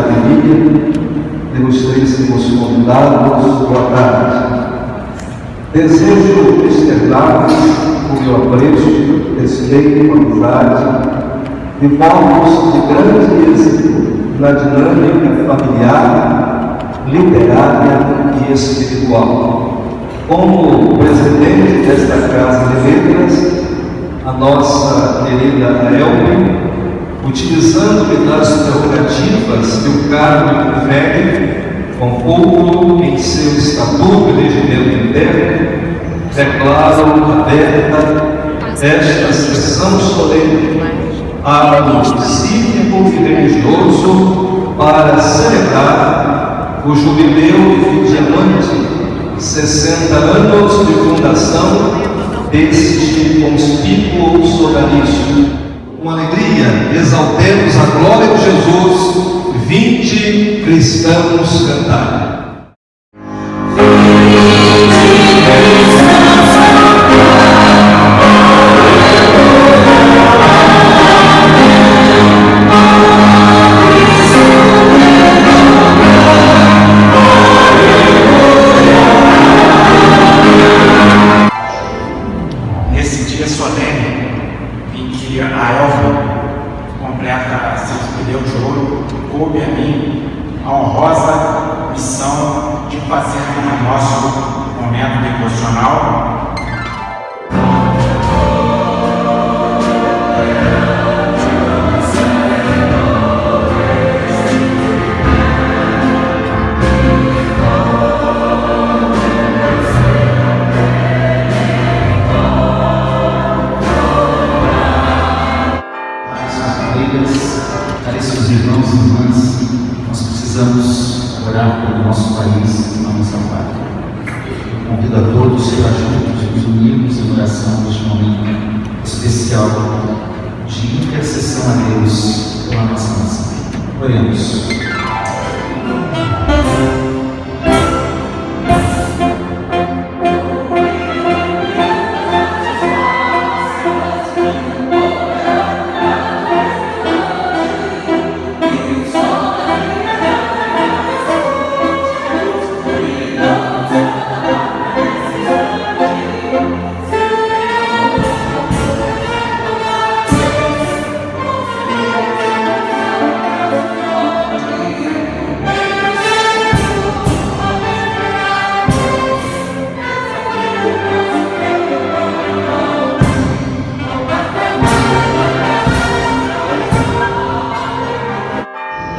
academia, ilustríssimos convidados, boa tarde. Desejo externar-vos o meu apreço, respeito, amizade e votos de grande êxito na dinâmica familiar, literária e espiritual. Como presidente desta Casa de Letras, a nossa querida Elbe, utilizando-me das prerrogativas que o cargo confere, concordo em seu estatuto e regimento interno, declaro aberta esta sessão solene, ato cívico e religioso para celebrar o jubileu diamante, 60 anos de fundação deste conspícuo sodalício. Com alegria, exaltemos a glória de Jesus. Vinde, cristãos, cantai. Nesse dia solene em que a Elva completa seu jubileu de ouro, coube a mim a honrosa missão de fazer o nosso momento devocional caríssimos irmãos e irmãs, nós precisamos orar pelo nosso país e a nossa pátria. Eu convido a todos para juntos nos unirmos em oração neste momento especial de intercessão a Deus pela nossa nação. Oremos.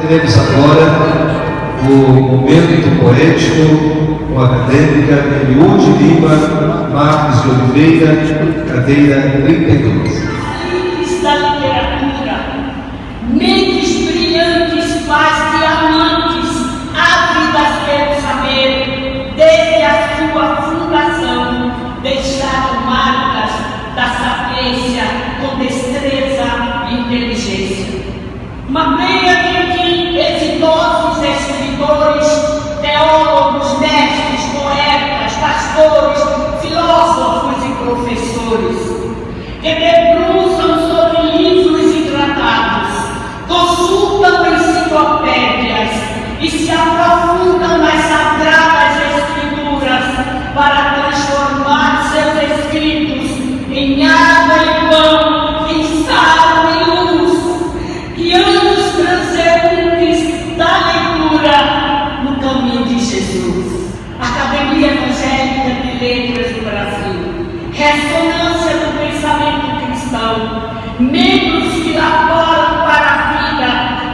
Teremos agora o momento poético com a acadêmica Eliude Lima Marques de Oliveira, cadeira 32. Da literatura, mentes brilhantes, pais diamantes, ávidas pelo saber, desde a sua fundação, deixaram marcas da sapiência com destreza e inteligência. Uma pleiade de exitosos escritores, teólogos, mestres, poetas, pastores, filósofos e professores, que debruçam sobre livros e tratados, consultam enciclopédias e se aprofundam nas sagradas escrituras para transformar seus escritos em água e pão, em sal e luz, guiando os transeuntes da leitura no caminho de Jesus. Academia Evangélica de Letras do Brasil, ressonância do pensamento cristão, membros que laboram para a vida,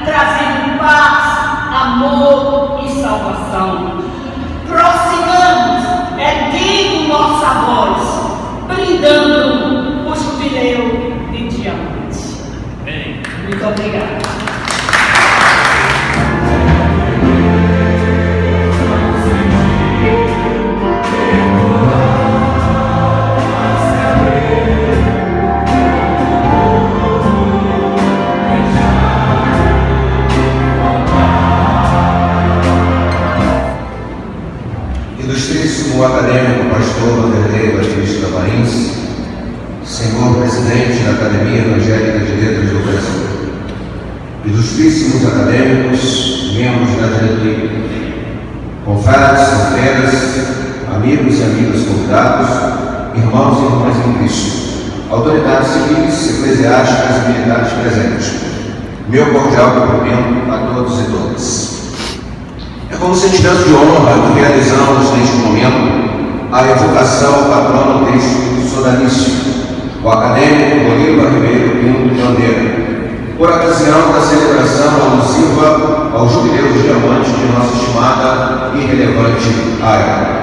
trazendo paz, amor e salvação. Prossigamos, erguendo nossa voz, brindando o jubileu de diamante. Muito obrigada. Ilustríssimo acadêmico pastor Vanderlei Batista Marins, senhor presidente da Academia Evangélica de Letras do Brasil, ilustríssimos acadêmicos, membros da diretoria, confrades, confreras, amigos e amigas convidados, irmãos e irmãs em Cristo, autoridades civis, eclesiásticas e militares presentes. Meu cordial cumprimento a todos e todas. É como sentimento de honra que realizamos neste momento a evocação ao patrono deste sodalício, o acadêmico Bolívar Ribeiro Pinto de Bandeira, por ocasião da celebração alusiva ao Jubileu dos Diamantes de nossa estimada e relevante área.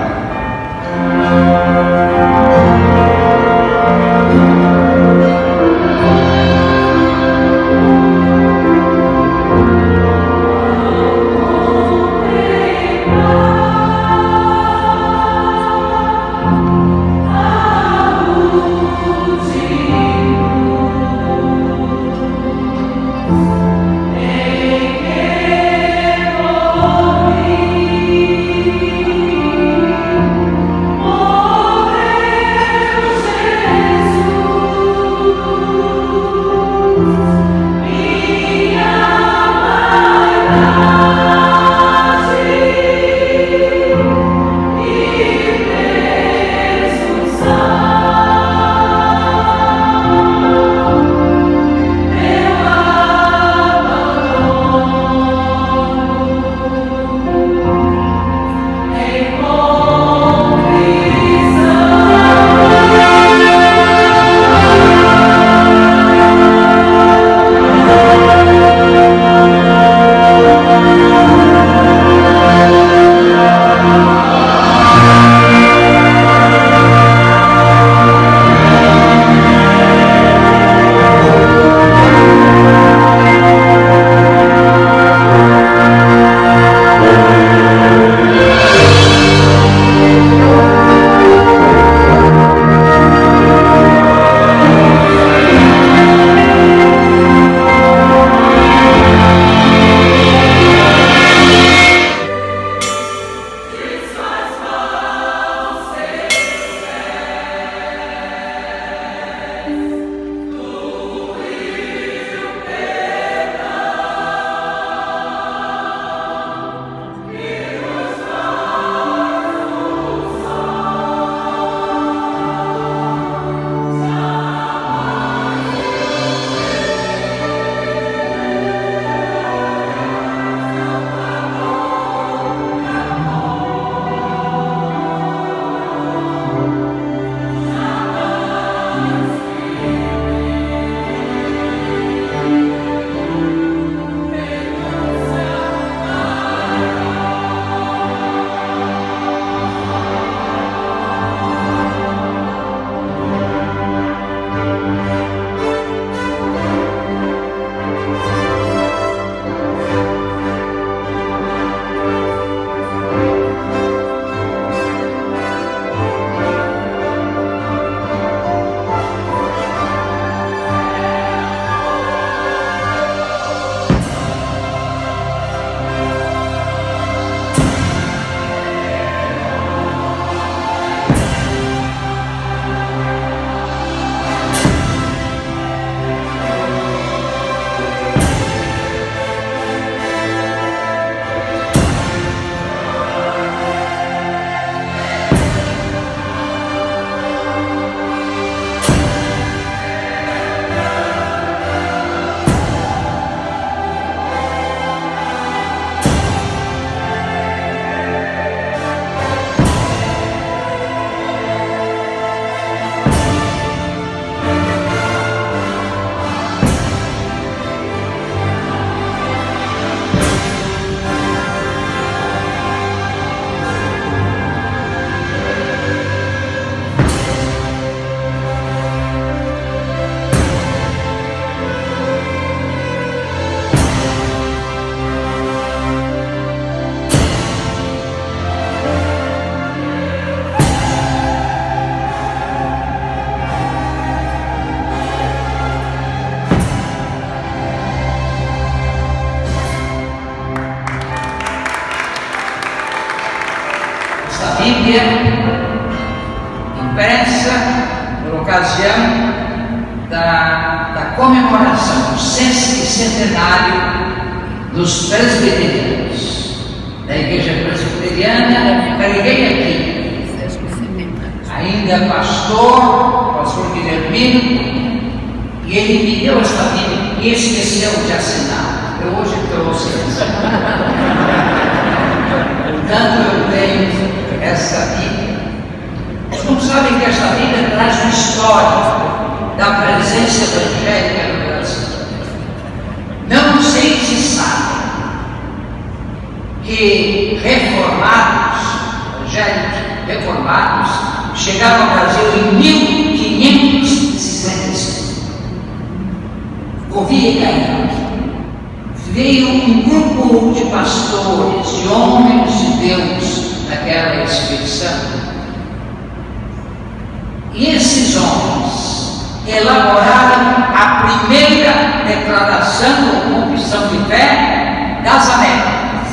Bíblia impressa por ocasião da comemoração do 60º centenário dos presbiterianos, da igreja presbiteriana, preguei aqui, ainda pastor Guilhermino, e ele me deu esta Bíblia e esqueceu de assinar. Eu hoje trouxe essa. Portanto, eu tenho essa Bíblia. Vocês sabem que esta Bíblia traz uma história da presença evangélica no Brasil. Não sei se sabem que reformados, evangélicos reformados, chegaram ao Brasil em 1565. Ouvia cair. Veio um grupo de pastores, de homens de Deus naquela expedição. E esses homens elaboraram a primeira declaração ou confissão de fé das Américas.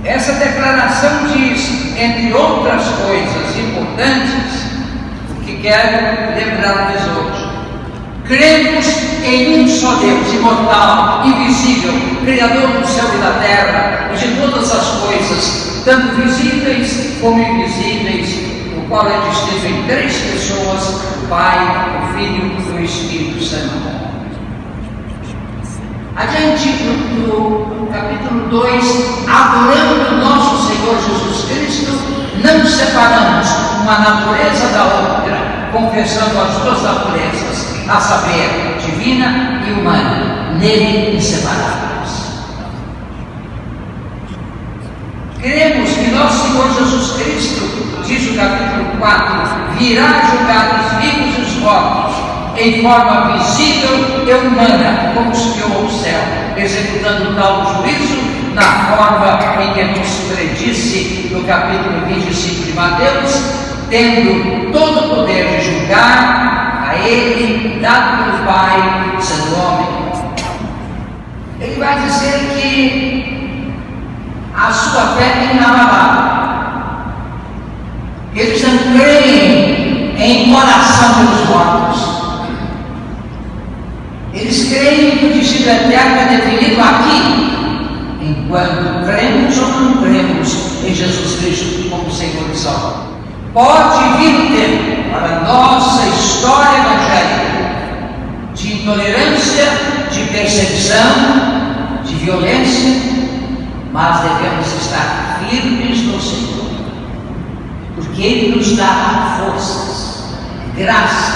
Essa declaração diz, entre outras coisas importantes, o que quero lembrar-lhes hoje: cremos em um só Deus, imortal, invisível, Criador do céu e da terra e de todas as coisas, tanto visíveis como invisíveis, o qual é distinto em três pessoas, o Pai, o Filho e o Espírito Santo. Adiante no capítulo 2, adorando o nosso Senhor Jesus Cristo, não separamos uma natureza da outra, confessando as duas naturezas, a saber, divina e humana, nele inseparáveis. Cremos que nosso Senhor Jesus Cristo, diz o capítulo 4, virá julgar os vivos e os mortos, em forma visível e humana, como subiu ao céu, executando tal juízo na forma em que nos predisse no capítulo 25 de Mateus, tendo todo o poder de julgar a ele, dado pelo Pai, sendo homem. Ele vai dizer que a sua fé é inabalável. Eles não creem em oração pelos mortos. Eles creem que o destino eterno é definido aqui, enquanto cremos ou não cremos em Jesus Cristo como Senhor e Salvador. Pode vir o tempo para a nossa história evangélica de intolerância, de perseguição, de violência, mas devemos estar firmes no Senhor, porque Ele nos dá forças, graça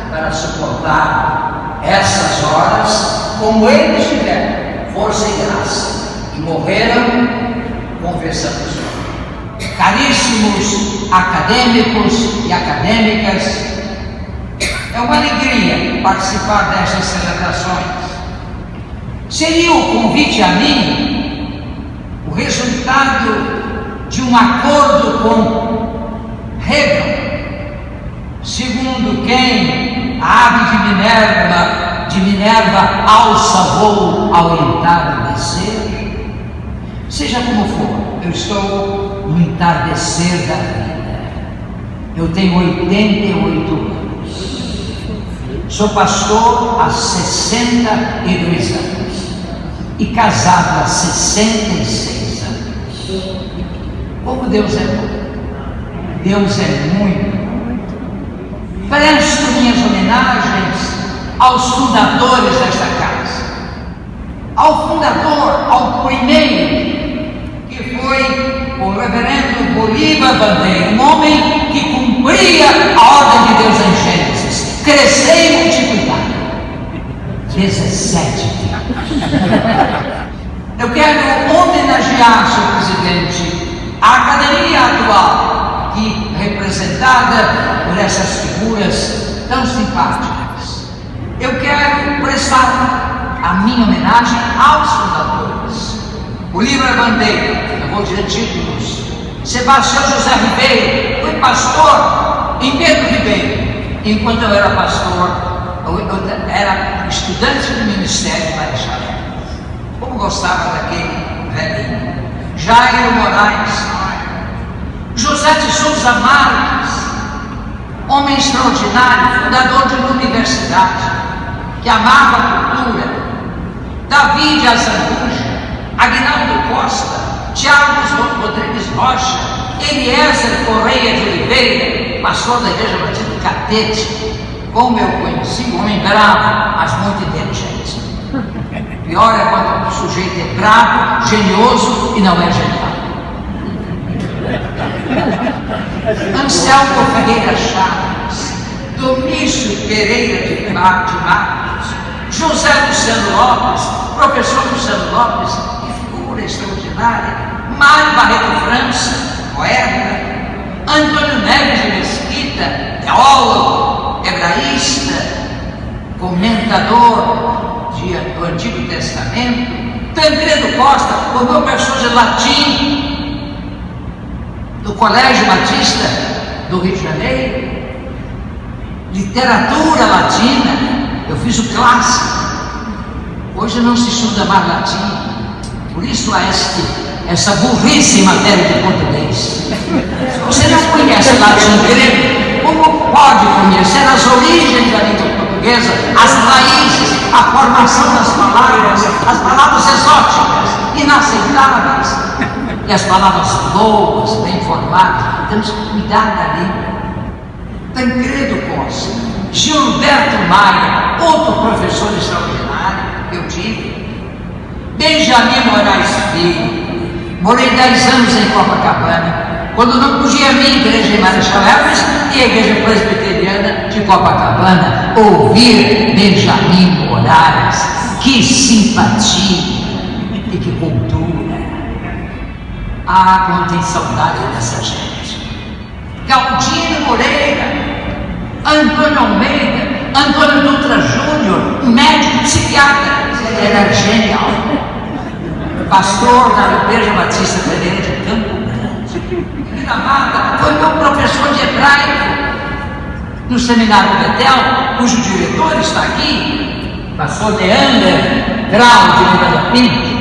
para suportar essas horas, como eles tiveram força e graça, e morreram confessando o Senhor. Caríssimos acadêmicos e acadêmicas, é uma alegria participar destas celebrações. Seria o convite a mim o resultado de um acordo com Hegel, segundo quem a ave de Minerva alça voo ao entardecer? Seja como for, eu estou no entardecer da vida. Eu tenho 88 anos. Sou pastor há 62 anos e casado há 66 anos. Como Deus é bom. Deus é muito bom. Presto minhas homenagens aos fundadores desta casa. Ao fundador, ao primeiro, que foi o reverendo Bolívar Bandeira, um homem que cumpria a ordem de Deus em Gênesis: crescer e multiplicar. 17 filhos. Eu quero homenagear, senhor presidente, a academia atual, que representada por essas figuras tão simpáticas. Eu quero prestar a minha homenagem aos fundadores: Bolívar Bandeira, eu vou dizer títulos, Sebastião José Ribeiro, foi pastor em Pedro Ribeiro, enquanto eu era pastor, eu era estudante do Ministério Marechal. Como gostava daquele velhinho. Jairo Moraes, José de Souza Marques, homem extraordinário, fundador de uma universidade, que amava a cultura. Davi de Azambuja, Aguinaldo Costa, Tiago Rodrigues Rocha, Eliezer Correia de Oliveira, pastor da Igreja Batista do Catete. Como eu conheci, um homem bravo, mas muito inteligente. Pior é quando o sujeito é bravo, genioso e não é genial. Anselmo Ferreira Chaves, Domício Pereira de Marcos, José Luciano Lopes, professor Luciano Lopes, que figura extraordinária, Mário Barreto França, poeta, Antônio Neves de Mesquita, teólogo, hebraísta, comentador do Antigo Testamento, Tancredo Costa, o meu professor de latim do Colégio Batista do Rio de Janeiro, literatura latina, eu fiz o clássico. Hoje não se estuda mais latim, por isso há essa burrice em matéria de português. Se você não conhece latim grego, como pode conhecer as origens da língua portuguesa, as raízes, a formação das palavras, as palavras exóticas, inaceitáveis, e as palavras boas, bem formadas? Temos que cuidar da língua. Tancredo Costa, Gilberto Maia, outro professor extraordinário que eu tive, Benjamin Moraes Filho, morei 10 anos em Copacabana, quando não podia vir à igreja em Marechal Hermes e a igreja presbiteriana de Copacabana, ouvir Benjamin Moraes. Que simpatia e que cultura! Ah, como tem saudade dessa gente. Galdino Moreira, Antônio Almeida, Antônio Dutra Júnior, médico psiquiatra, ele era genial, pastor da Igreja Batista Pereira de Campo Grande, Gramada, foi meu professor de hebraico no Seminário Betel, cujo diretor está aqui, pastor Leander Grau de Miranda Pinto.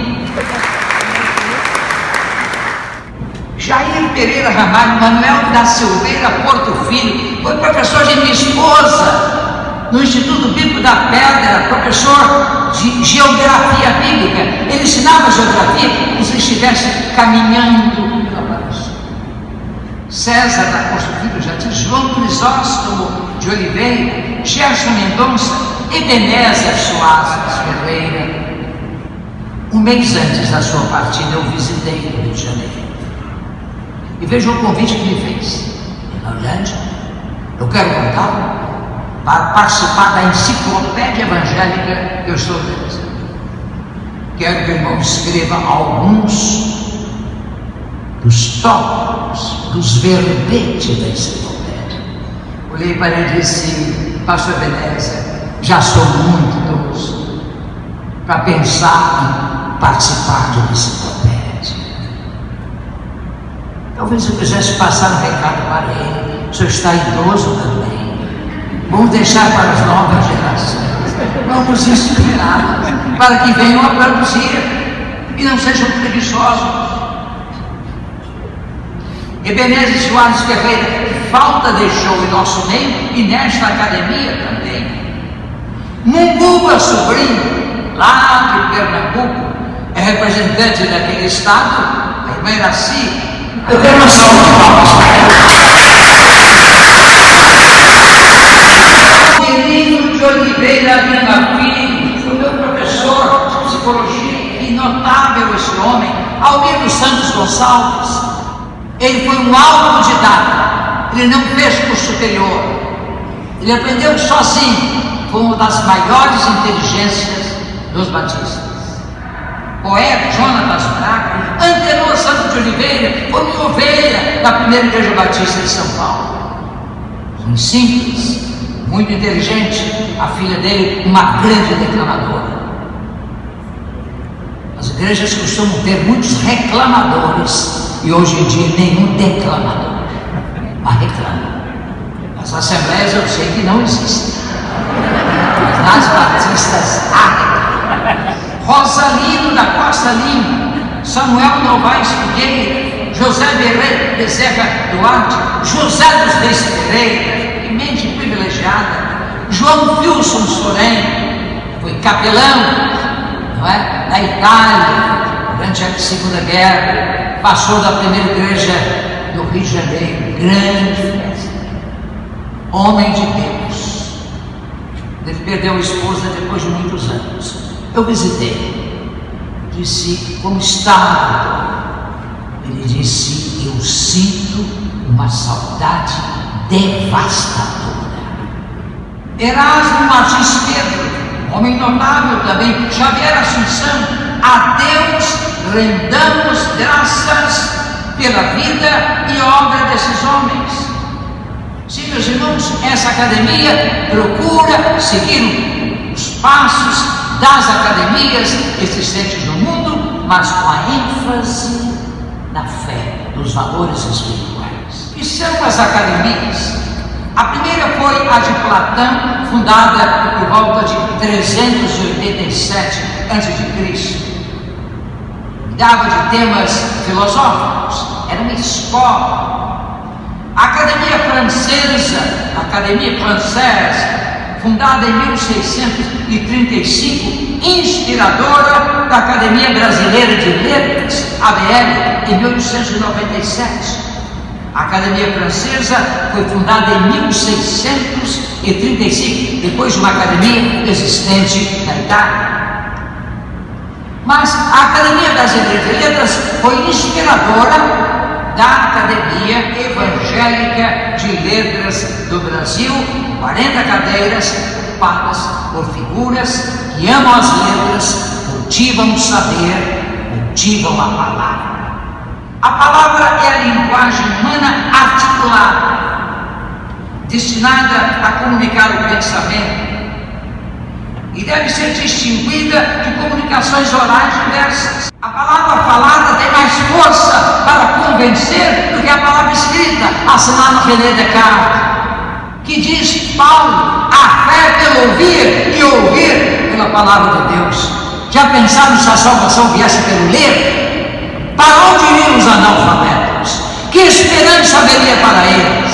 Jair Pereira Ramalho, Manuel da Silveira Porto Filho, foi professor de minha esposa no Instituto Bíblico da Pedra, professor de Geografia Bíblica. Ele ensinava geografia como se estivesse caminhando pela Barça. César da Costa Filho já disse, João Crisóstomo de Oliveira, Gerson Mendonça, Ebenezer Soares Ferreira. Um mês antes da sua partida, eu visitei o Rio de Janeiro. E veja o convite que me fez. Na verdade, eu quero contar para participar da enciclopédia evangélica que eu estou realizando. Quero que o irmão escreva alguns dos tópicos, dos verbetes da enciclopédia. Olhei para ele e disse, pastor Ebenezer, já sou muito idoso para pensar em participar de uma enciclopédia. Talvez eu quisesse passar um recado para ele. O senhor está idoso também. Vamos deixar para as novas gerações. Vamos inspirar para que venham a produzir e não sejam preguiçosos. Ebenezer Soares Ferreira, que falta deixou em nosso meio e nesta academia também. Munguba Sobrinho, lá de Pernambuco, é representante daquele estado, a irmã Iraci. Eu quero uma salva de palmas para ela. Menino de Oliveira Lima Filho, foi meu professor de psicologia, e notável esse homem, Almir dos Santos Gonçalves. Ele foi um autodidata, ele não fez curso superior, ele aprendeu sozinho, foi uma das maiores inteligências dos batistas. Poeta Jonatas Braga, Antenor Santos de Oliveira, foi minha ovelha da primeira igreja batista de São Paulo. Muito simples, muito inteligente, a filha dele, uma grande declamadora. As igrejas costumam ter muitos reclamadores e hoje em dia nenhum declamador, mas reclama. As assembleias eu sei que não existem, mas nas batistas há. Rosalino da Costa Lima, Samuel Novaes Figueira, José Bezerra Duarte, José dos Reis Pereira, que mente privilegiada, João Wilson Sorém, foi capelão, não é? Da Itália, durante a Segunda Guerra, pastor da primeira igreja do Rio de Janeiro, grande festa, homem de Deus. Ele perdeu a esposa depois de muitos anos. Eu visitei, disse: como está? Ele disse: eu sinto uma saudade devastadora. Erasmo Martins Pedro, homem notável também, Xavier Assunção: a Deus rendamos graças pela vida e obra desses homens. Sim, meus irmãos, essa academia procura seguir os passos das academias existentes no mundo, mas com a ênfase na fé, dos valores espirituais. E são as academias. A primeira foi a de Platão, fundada por volta de 387 a.C. Cuidava de temas filosóficos, era uma escola. A Academia Francesa, fundada em 1635, inspiradora da Academia Brasileira de Letras, ABL, em 1897. A Academia Francesa foi fundada em 1635, depois de uma academia existente na Itália. Mas a Academia Brasileira de Letras foi inspiradora da Academia Evangélica de Letras do Brasil, 40 cadeiras ocupadas por figuras que amam as letras, cultivam o saber, cultivam a palavra. A palavra é a linguagem humana articulada, destinada a comunicar o pensamento, e deve ser distinguida de comunicações orais diversas. A palavra falada tem mais força para convencer do que a palavra escrita, assinado René Descartes, que diz Paulo: a fé pelo ouvir e ouvir pela palavra de Deus. Já pensaram se a salvação viesse pelo ler? Para onde iriam os analfabetos? Que esperança haveria para eles?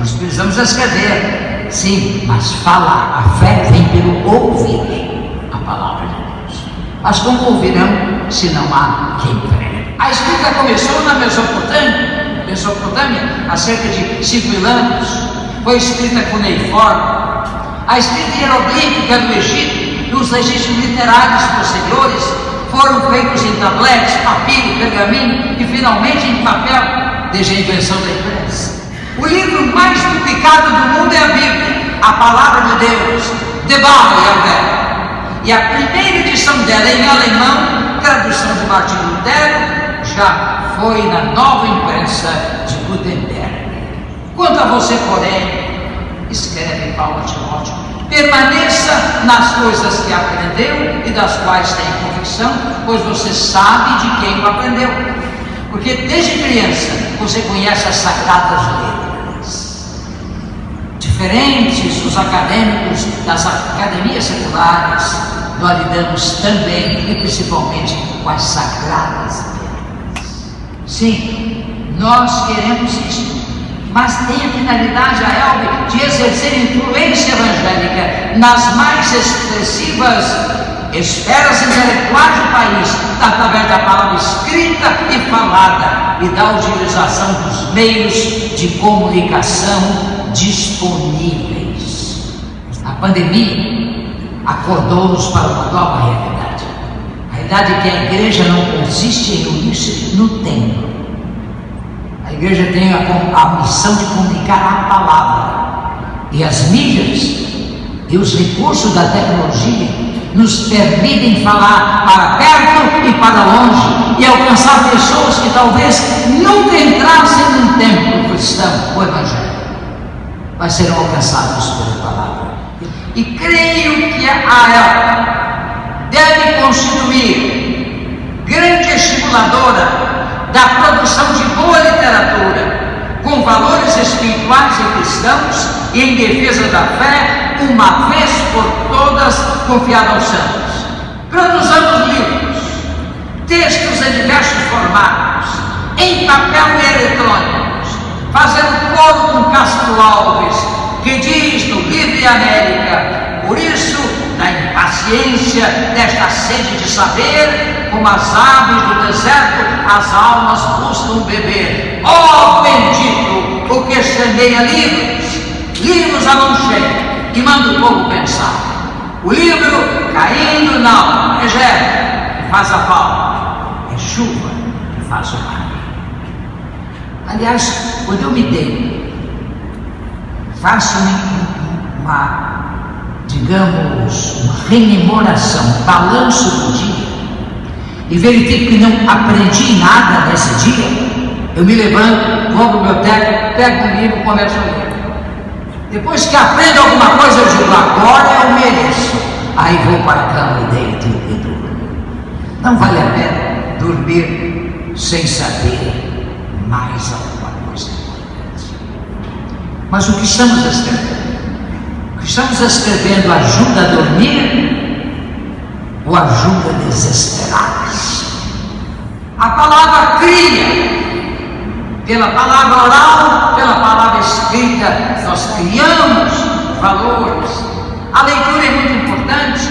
Nós precisamos escrever, sim, mas falar. A fé vem pelo ouvir a palavra de Deus. Mas como ouvirão se não há quem pregue? A escrita começou na Mesopotâmia, há cerca de 5.000 anos. Foi escrita cuneiforme. A escrita hieroglífica do Egito e os registros literários posteriores foram feitos em tabletes, papiro, pergaminho e finalmente em papel, desde a invenção da imprensa. O livro mais publicado do mundo é a Bíblia, a palavra de Deus, Debar Yahvé. E a primeira edição dela em alemão, tradução de Martim Lutero, já foi na nova imprensa de Gutenberg. Quanto a você, porém, escreve Paulo a Timóteo, permaneça nas coisas que aprendeu e das quais tem convicção, pois você sabe de quem o aprendeu. Porque desde criança você conhece as sagradas letras. Diferentes dos acadêmicos das academias seculares, nós lidamos também e principalmente com as sagradas letras. Sim, nós queremos isso. Mas tem a finalidade, a ELB, de exercer influência evangélica nas mais expressivas esferas intelectuais do país, através da palavra escrita e falada, e da utilização dos meios de comunicação disponíveis. A pandemia acordou-nos para uma nova realidade. A realidade é que a igreja não consiste em unir-se no templo. A igreja tem a missão de comunicar a palavra, e as mídias e os recursos da tecnologia nos permitem falar para perto e para longe e alcançar pessoas que talvez nunca entrassem num templo cristão ou evangélico, mas serão alcançados pela palavra. E creio que a ELB deve constituir grande estimuladora da produção de boa literatura, com valores espirituais e cristãos e em defesa da fé, uma vez por todas confiada aos santos. Produzamos livros, textos em diversos formatos, em papel e eletrônicos, fazendo coro com Castro Alves, que diz no Livre América: por isso, na impaciência desta sede de saber, como as aves do deserto, as almas buscam beber. Ó bendito, o que semeia livros à mão cheia e manda o povo pensar. O livro caindo na alma é gelo que faz a palma, é chuva que faz o mar. Aliás, quando eu me deito, faço-me digamos, uma rememoração, um balanço do dia, e verifico que não aprendi nada nesse dia, eu me levanto, vou para a biblioteca, pego um livro e começo a ler. Depois que aprendo alguma coisa, eu digo, agora eu mereço. Aí vou para a cama e deito e durmo. Não vale a pena dormir sem saber mais alguma coisa importante. Mas o que estamos escrevendo? O que estamos escrevendo ajuda a dormir ou ajuda desesperadas? A palavra cria. Pela palavra oral, pela palavra escrita, nós criamos valores. A leitura é muito importante,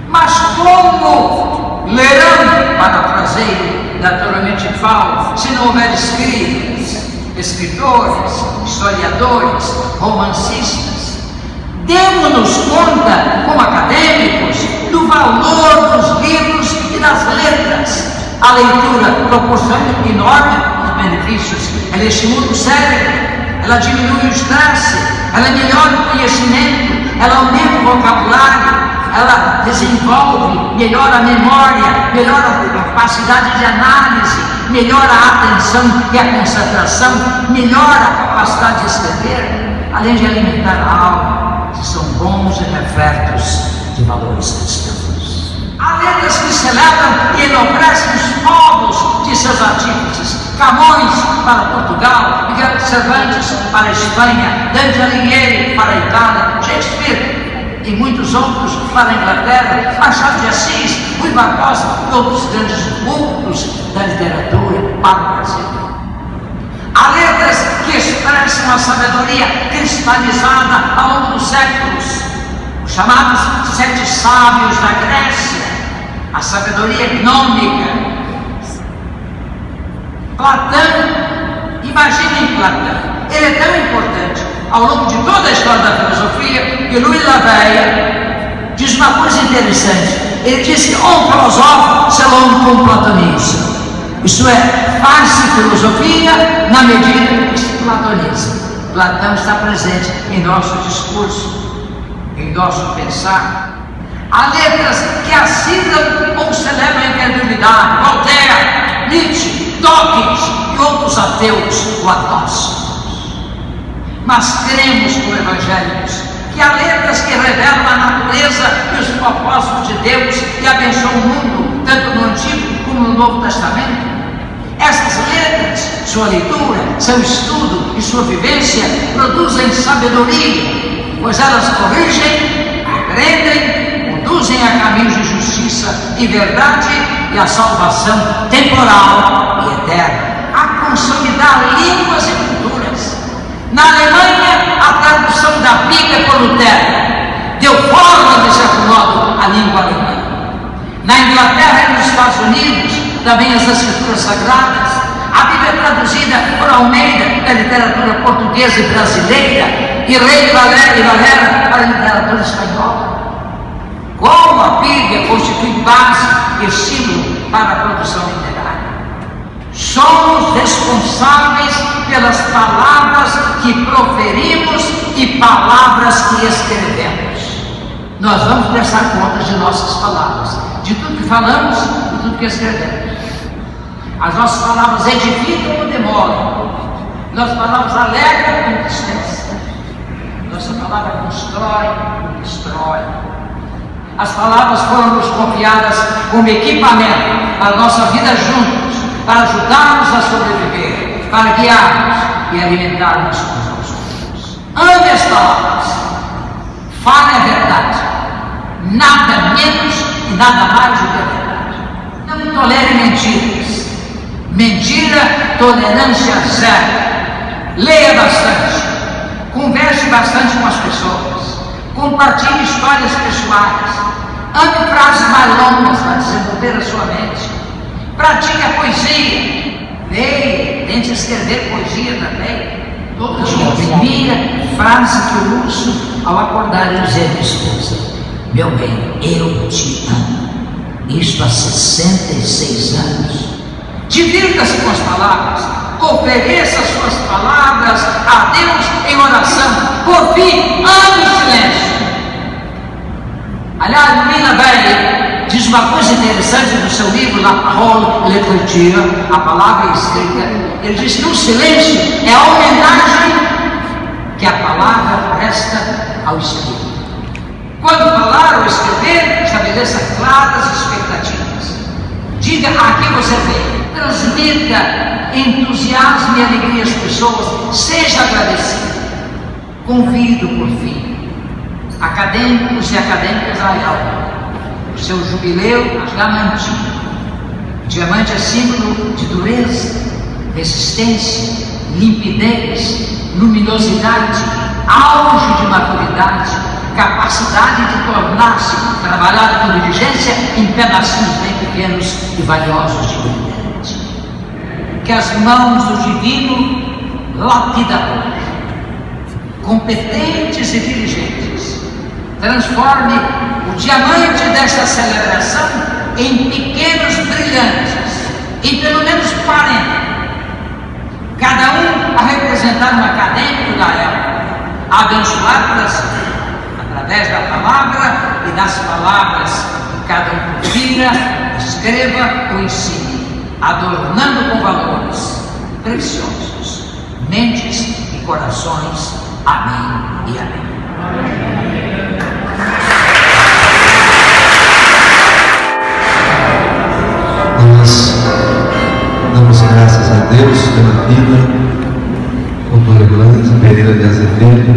mas como lerão, parafraseio, naturalmente falo, se não houver escritores, historiadores, romancistas, demos-nos conta, como acadêmicos, do valor dos livros e das letras. A leitura proporciona enorme benefícios, ela estimula o cérebro, ela diminui o estresse, ela melhora o conhecimento, ela aumenta o vocabulário, ela desenvolve, melhora a memória, melhora a capacidade de análise, melhora a atenção e a concentração, melhora a capacidade de escrever, além de alimentar a alma, que são bons e refletos de valores cristãos. Há letras que celebram e enobrecem os povos de seus artífices. Camões para Portugal, Miguel de Cervantes para a Espanha, Dante Alighieri para a Itália, Shakespeare e muitos outros para a Inglaterra, Machado de Assis, Rui Barbosa e outros grandes vultos da literatura para o Brasil. Há letras que expressam a sabedoria cristalizada ao longo dos séculos, os chamados sete sábios da Grécia, a sabedoria gnômica. Platão, imaginem Platão, ele é tão importante ao longo de toda a história da filosofia, que Louis Lavelle diz uma coisa interessante. Ele diz que um filósofo se longe com o platonismo. Isto é, faz-se filosofia na medida que se platoniza. Platão está presente em nosso discurso, em nosso pensar. Há letras que assinalam ou celebram a incredulidade. Voltaire, Nietzsche, Dawkins e outros ateus o adoçam. Mas cremos como evangélicos que há letras que revelam a natureza e os propósitos de Deus e abençoam o mundo, tanto no Antigo como no Novo Testamento. Essas letras, sua leitura, seu estudo e sua vivência produzem sabedoria, pois elas corrigem, aprendem, conduzem a caminhos de justiça e verdade e a salvação temporal e eterna, a consolidar línguas e culturas. Na Alemanha, a tradução da Bíblia por Lutero deu forma, de certo modo, à língua alemã. Na Inglaterra e nos Estados Unidos, também as Escrituras Sagradas, a Bíblia traduzida por Almeida da literatura portuguesa e brasileira e Rei Valera para a literatura espanhola. Como a Bíblia constitui base e estímulo para a produção literária. Somos responsáveis pelas palavras que proferimos e palavras que escrevemos. Nós vamos prestar contas de nossas palavras, de tudo que falamos e tudo que escrevemos. As nossas palavras edificam ou demolam. Nossas palavras alegram ou entristecem. Nossa palavra constrói ou destrói. As palavras foram nos confiadas como equipamento para a nossa vida juntos, para ajudarmos a sobreviver, para guiarmos e alimentarmos uns aos outros. Ame as palavras, fale a verdade, nada menos e nada mais do que a verdade. Não tolere mentiras. Mentira, tolerância zero. Leia bastante, converse bastante com as pessoas, compartilhe histórias pessoais, Ame frases mais longas para desenvolver a sua mente. Pratique a poesia. Leia, tente escrever poesia também. Todo dia. A primeira frase que eu uso ao acordar e dizer à minha esposa: meu bem, eu te amo. Isto há 66 anos. Divirta-se com as palavras. Ofereça suas palavras a Deus em oração. Por fim, ame o silêncio. Aliás, Nina Velli diz uma coisa interessante no seu livro, La Parole l'Écriture, a palavra escrita. Ele diz que o silêncio é a homenagem que a palavra presta ao Espírito. Quando falar ou escrever, estabeleça claras expectativas. Diga a quem você vem. Transmita entusiasmo e alegria às pessoas. Seja agradecido. Convido, por fim, acadêmicos e acadêmicas da Ayala. O seu jubileu diamantinho. O diamante é símbolo de dureza, resistência, limpidez, luminosidade, auge de maturidade, capacidade de tornar-se, trabalhar com diligência em pedacinhos bem pequenos e valiosos de brilhante. Que as mãos do divino lapidador, competentes e diligentes, transforme o diamante desta celebração em pequenos brilhantes, em pelo menos 40, cada um a representar um acadêmico da época, abençoadas através da palavra e das palavras que cada um profira, escreva ou ensine, adornando com valores preciosos mentes e corações. Amém e amém. Nós damos graças a Deus pela vida do Dr. Eulândia Pereira de Azevedo,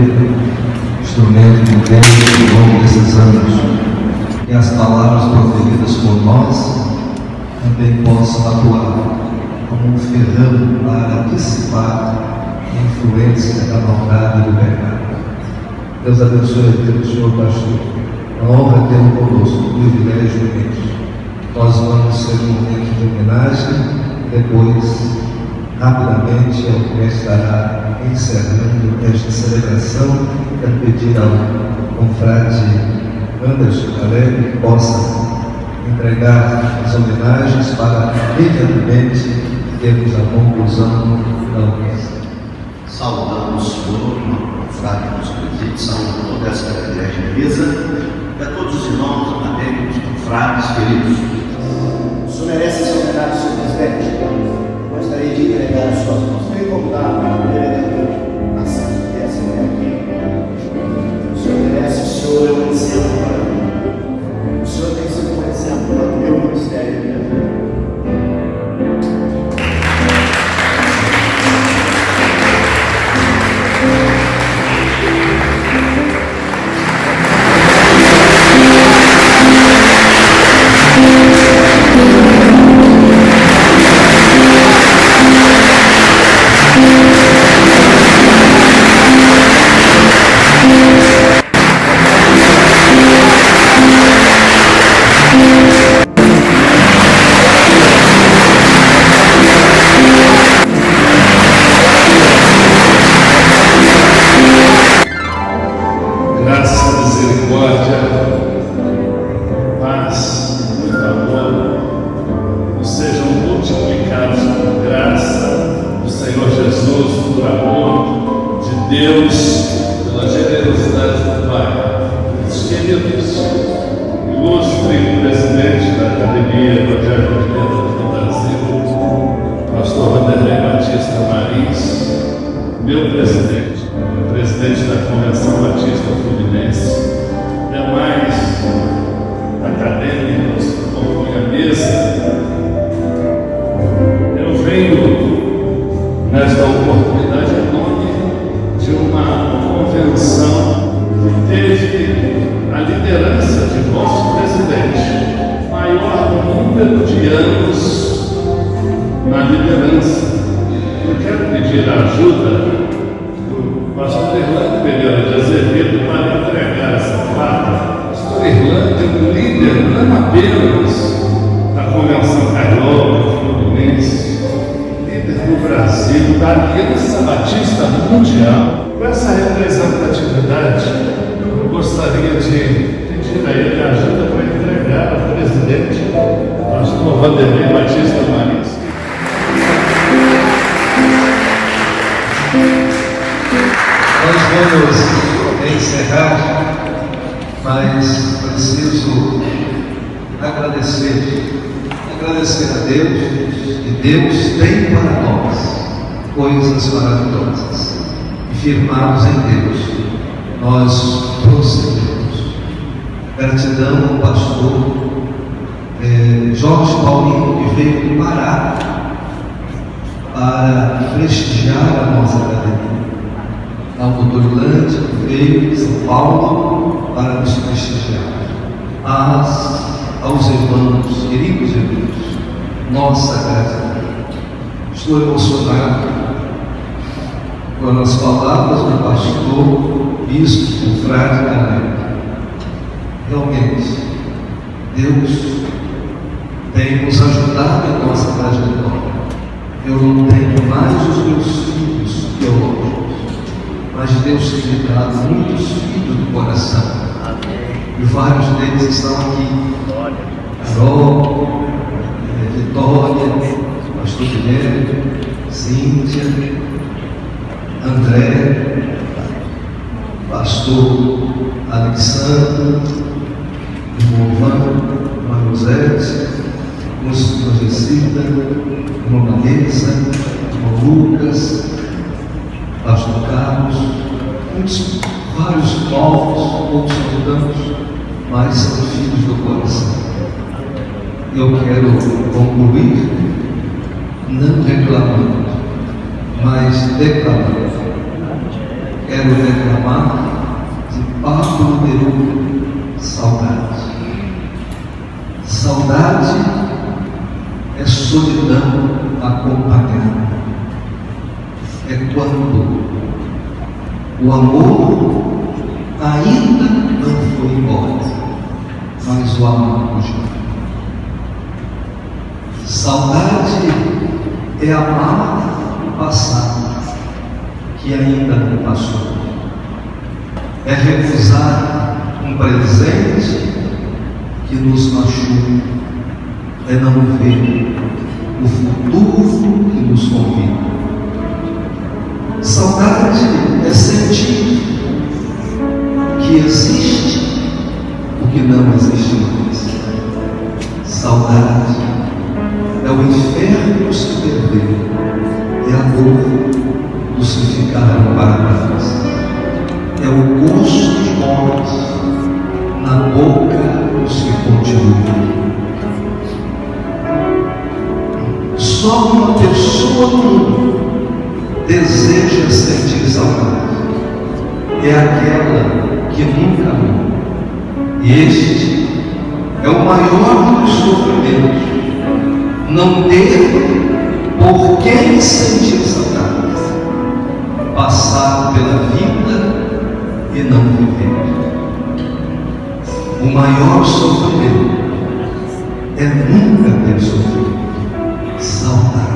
instrumento de Deus ao longo desses anos, e as palavras proferidas por nós também possam atuar como um ferrão para dissipar a influência da maldade e do pecado. Deus abençoe a vida do Senhor pastor. A honra tê-lo conosco, o privilégio imenso. Nós vamos ter um momento de homenagem, depois, rapidamente, a orquestra estará encerrando esta celebração. Quero pedir ao confrade Anderson Alegre que possa entregar as homenagens para imediatamente termos a conclusão da orquestra. Saudamos o Senhor, o confrade que nos preside, saúde toda essa igreja de mesa, e a todos os irmãos acadêmicos, confrades, queridos. O senhor merece essa homenagem, senhor presidente. Gostaria de entregar as suas mãos. Venho convidar o vereador a Santa Teresa aqui. O senhor merece, o senhor é um exemplo para mim. O senhor tem sido um exemplo para o meu ministério. Irlanda, líder celestial. Com essa representatividade, eu gostaria de pedir a ele ajuda para entregar ao presidente, pastor Vanderlei Batista Marins. Nós vamos encerrar, mas preciso agradecer a Deus, e Deus tem para nós coisas maravilhosas. E firmados em Deus, nós prosseguimos. Gratidão ao pastor Jorge Paulinho, que veio do Pará para prestigiar a nossa academia. Ao doutor Ilante, que veio de São Paulo para nos prestigiar. Aos irmãos, queridos irmãos, nossa gratidão. Estou emocionado com as palavras do pastor, bispo, frade Carneiro. Realmente, Deus tem nos ajudado em nossa trajetória. Eu não tenho mais os meus filhos biológicos, mas Deus tem me dado muitos filhos do coração. E vários deles estão aqui. Carol, Vitória, pastor Guilherme, Cíntia, André, pastor Alexandre, irmão Ivan, irmã José, irmã Jessida, irmã Vanessa, irmão Lucas, pastor Carlos, vários novos, outros tantos, mas são filhos do coração. Eu quero concluir não reclamando, mas declamando. Quero declamar de Pablo Neruda, saudade. Saudade é solidão acompanhada. É quando o amor ainda não foi embora, mas o amor já. Saudade é amar o passado que ainda não passou. É recusar um presente que nos machuca. É não ver o futuro que nos convida. Saudade é sentir que existe o que não existe mais. Saudade é o inferno dos que perderam, é a dor dos que ficaram para trás. É o gosto de morte na boca dos que continuam. Só uma pessoa no mundo deseja sentir saudade. É aquela que nunca amou. E este é o maior dos sofrimentos. Não ter por quem sentir saudade. Passar pela vida e não viver. O maior sofrimento é nunca ter sofrido. Saudade.